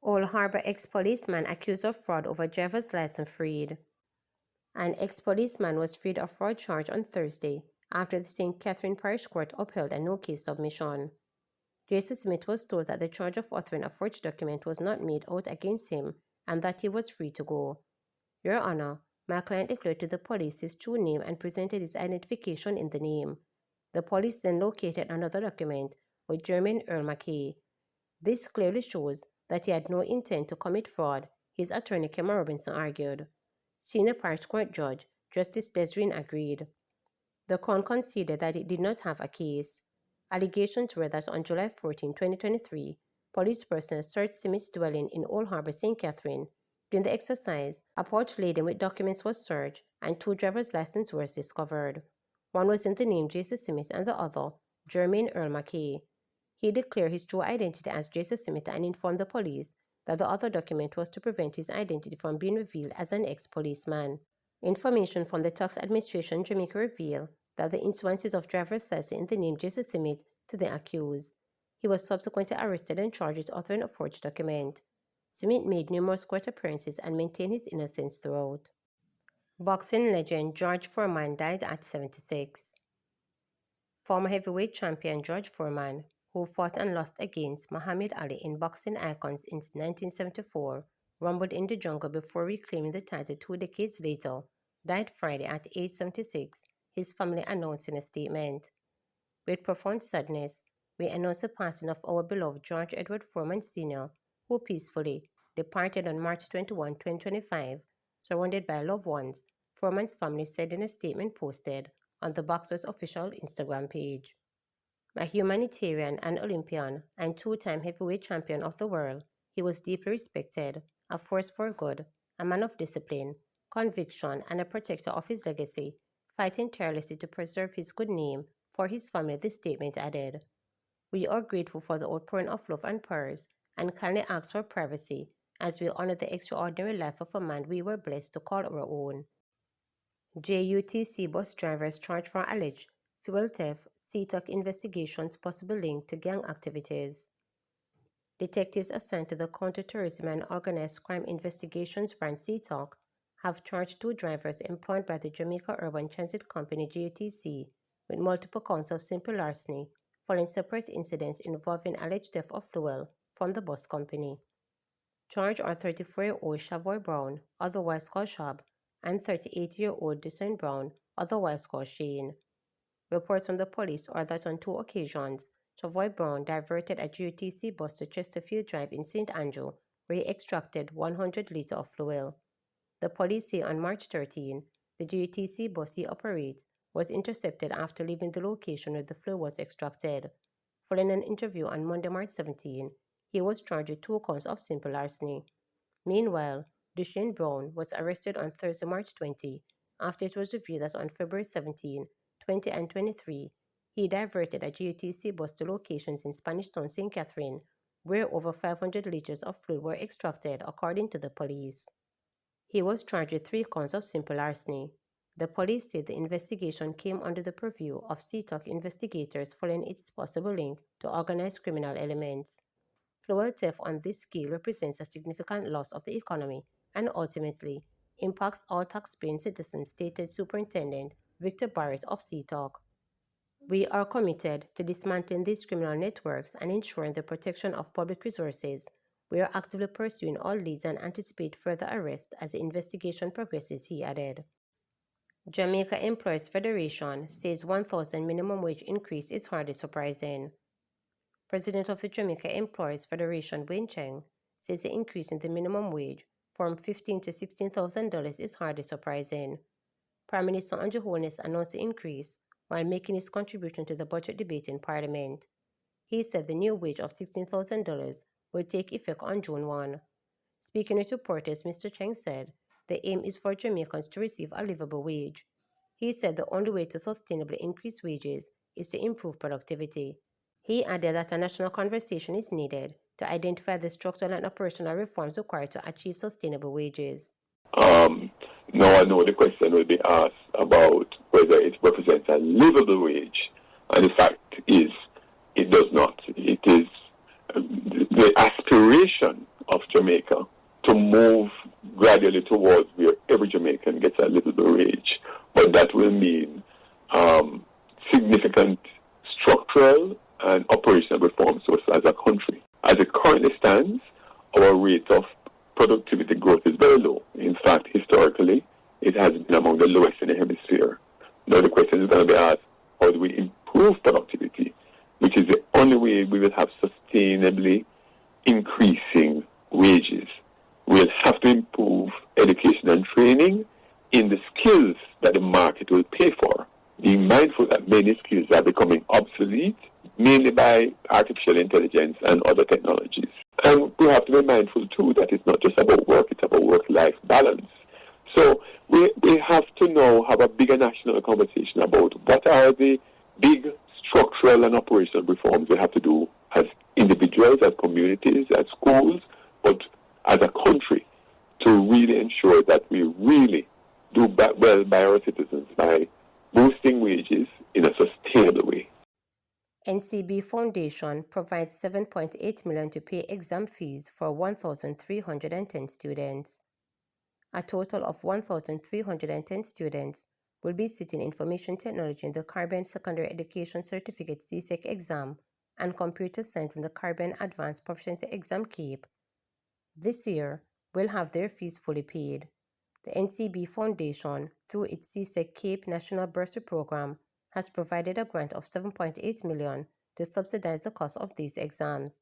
Old Harbor ex-policeman accused of fraud over driver's license freed. An ex-policeman was freed of fraud charge on Thursday after the St. Catherine Parish Court upheld a no-case submission. Jason Smith was told that the charge of authoring a forged document was not made out against him and that he was free to go. Your Honor, my client declared to the police his true name and presented his identification in the name. The police then located another document with Jermaine Earl McKay. This clearly shows that he had no intent to commit fraud, his attorney Kemma Robinson argued. Senior Parish Court Judge Justice Desreen agreed. The Crown conceded that it did not have a case. Allegations were that on July 14, 2023, police personnel searched Smith's dwelling in Old Harbor, St. Catherine. During the exercise, a pouch laden with documents was searched and 2 driver's licenses were discovered. One was in the name Jason Smith and the other, Jermaine Earl McKay. He declared his true identity as Jason Smith and informed the police that the other document was to prevent his identity from being revealed as an ex-policeman. Information from the Tax Administration Jamaica revealed that the issuances of driver's license in the name Jason Smith to the accused. He was subsequently arrested and charged with authoring a forged document. Smith made numerous court appearances and maintained his innocence throughout. Boxing legend George Foreman died at 76. Former heavyweight champion George Foreman, who fought and lost against Muhammad Ali in boxing icons in 1974, rumbled in the jungle before reclaiming the title 2 decades later, died Friday at age 76, his family announced in a statement. With profound sadness, we announce the passing of our beloved George Edward Foreman Sr., who peacefully departed on March 21, 2025, surrounded by loved ones, Foreman's family said in a statement posted on the boxer's official Instagram page. A humanitarian, an Olympian, and 2-time heavyweight champion of the world, he was deeply respected, a force for good, a man of discipline, conviction, and a protector of his legacy, fighting tirelessly to preserve his good name for his family, this statement added. We are grateful for the outpouring of love and prayers and kindly ask for privacy as we honor the extraordinary life of a man we were blessed to call our own. JUTC bus drivers charged for alleged fuel theft, CTOC investigations possible link to gang activities. Detectives assigned to the Counterterrorism and Organized Crime Investigations Branch CTOC have charged 2 drivers employed by the Jamaica Urban Transit Company JUTC with multiple counts of simple larceny following separate incidents involving alleged theft of fuel from the bus company. Charged are 34-year-old Shavoy Brown, otherwise called Shab, and 38-year-old Deshaun Brown, otherwise called Shane. Reports from the police are that on 2 occasions, Shavoy Brown diverted a GUTC bus to Chesterfield Drive in St. Andrew, where he extracted 100 liters of fuel. The police say on March 13, the GUTC bus he operates was intercepted after leaving the location where the fuel was extracted. Following an interview on Monday, March 17, he was charged with 2 counts of simple larceny. Meanwhile, Deshaun Brown was arrested on Thursday, March 20, after it was revealed that on February 17, 20 and 23, he diverted a GUTC bus to locations in Spanish Town, St. Catherine, where over 500 liters of fuel were extracted, according to the police. He was charged with 3 counts of simple larceny. The police said the investigation came under the purview of CTOC investigators following its possible link to organized criminal elements. Fuel theft on this scale represents a significant loss of the economy and ultimately impacts all taxpaying citizens, stated Superintendent Victor Barrett of CTOC. We are committed to dismantling these criminal networks and ensuring the protection of public resources. We are actively pursuing all leads and anticipate further arrests as the investigation progresses, he added. Jamaica Employees Federation says 1,000 minimum wage increase is hardly surprising. President of the Jamaica Employees Federation, Wayne Cheng, says the increase in the minimum wage from $15,000 to $16,000 is hardly surprising. Prime Minister Andrew Holness announced the increase while making his contribution to the budget debate in Parliament. He said the new wage of $16,000 will take effect on June 1. Speaking with reporters, Mr. Cheng said the aim is for Jamaicans to receive a livable wage. He said the only way to sustainably increase wages is to improve productivity. He added that a national conversation is needed to identify the structural and operational reforms required to achieve sustainable wages. Now I know the question will be asked about whether it represents a livable wage, and the fact is it does not. It is the aspiration of Jamaica to move gradually towards where every Jamaican gets a livable wage, but that will mean significant structural and operational reforms to us as a country. As it currently stands, our rate of productivity growth is very low. In fact, historically, it has been among the lowest in the hemisphere. Now the question is going to be asked, how do we improve productivity, which is the only way we will have sustainably increasing wages. We'll have to improve education and training in the skills that the market will pay for, being mindful that many skills are becoming obsolete, mainly by artificial intelligence and other technologies. And we have to be mindful, too, that it's not just about work, it's about work-life balance. So we have to now have a bigger national conversation about what are the big structural and operational reforms we have to do as individuals, as communities, as schools, but as a country to really ensure that we really do well by our citizens by boosting wages in a sustainable way. NCB Foundation provides $7.8 million to pay exam fees for 1,310 students. A total of 1,310 students will be sitting information technology in the Caribbean Secondary Education Certificate CSEC exam and computer science in the Caribbean Advanced Proficiency Exam CAPE. This year will have their fees fully paid. The NCB Foundation, through its CSEC CAPE National Bursary Program, has provided a grant of $7.8 million to subsidize the cost of these exams.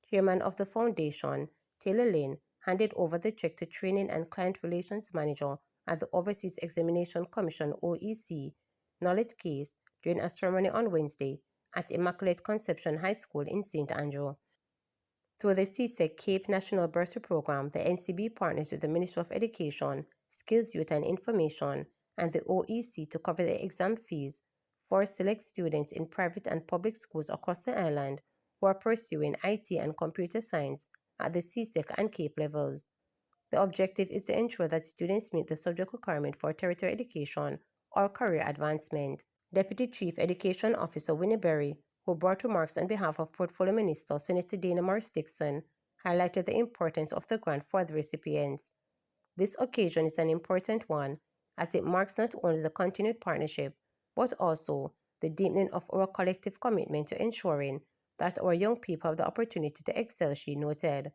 Chairman of the foundation, Taylor Lynn, handed over the check to Training and Client Relations Manager at the Overseas Examination Commission OEC, Nollet Case, during a ceremony on Wednesday at Immaculate Conception High School in St. Andrew. Through the CSEC CAPE National Bursary Program, the NCB partners with the Ministry of Education, Skills, Youth and Information, and the OEC to cover the exam fees for select students in private and public schools across the island who are pursuing IT and computer science at the CSEC and CAPE levels. The objective is to ensure that students meet the subject requirement for tertiary education or career advancement. Deputy Chief Education Officer Winnie Berry, who brought remarks on behalf of Portfolio Minister Senator Dana Morris-Dixon, highlighted the importance of the grant for the recipients. This occasion is an important one, as it marks not only the continued partnership, but also the deepening of our collective commitment to ensuring that our young people have the opportunity to excel, she noted.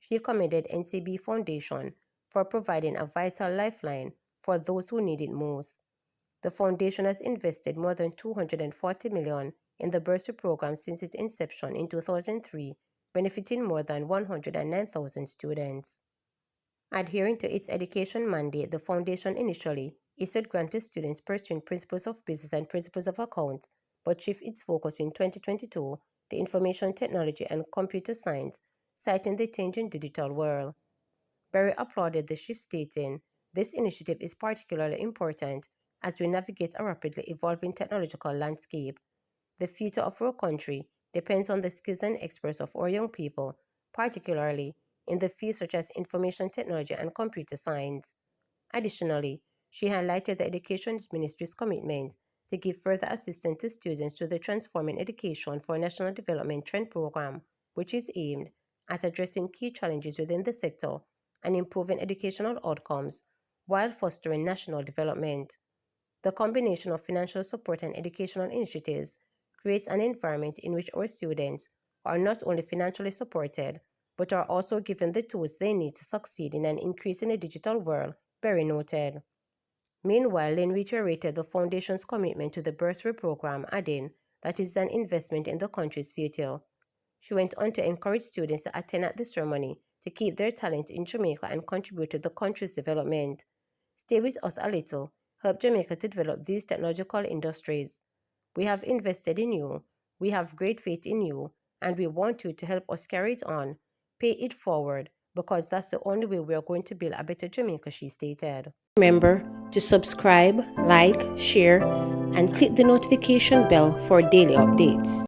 She commended NCB Foundation for providing a vital lifeline for those who need it most. The foundation has invested more than $240 million in the bursary program since its inception in 2003, benefiting more than 109,000 students. Adhering to its education mandate, the foundation initially issued grants to students pursuing principles of business and principles of accounts, but shifted its focus in 2022 to information technology and computer science, citing the changing digital world. Berry applauded the shift, stating, "This initiative is particularly important as we navigate a rapidly evolving technological landscape. The future of our country depends on the skills and experts of our young people, particularly in the fields such as information technology and computer science." Additionally, she highlighted the Education Ministry's commitment to give further assistance to students through the Transforming Education for National Development Trend Program, which is aimed at addressing key challenges within the sector and improving educational outcomes while fostering national development. The combination of financial support and educational initiatives creates an environment in which our students are not only financially supported, but are also given the tools they need to succeed in an increasingly digital world, Berry noted. Meanwhile, Lynn reiterated the foundation's commitment to the bursary program, adding that it is an investment in the country's future. She went on to encourage students to attend at the ceremony to keep their talent in Jamaica and contribute to the country's development. Stay with us a little. Help Jamaica to develop these technological industries. We have invested in you. We have great faith in you, and we want you to help us carry it on. Pay it forward, because that's the only way we are going to build a better Jamaica, she stated. Remember to subscribe, like, share, and click the notification bell for daily updates.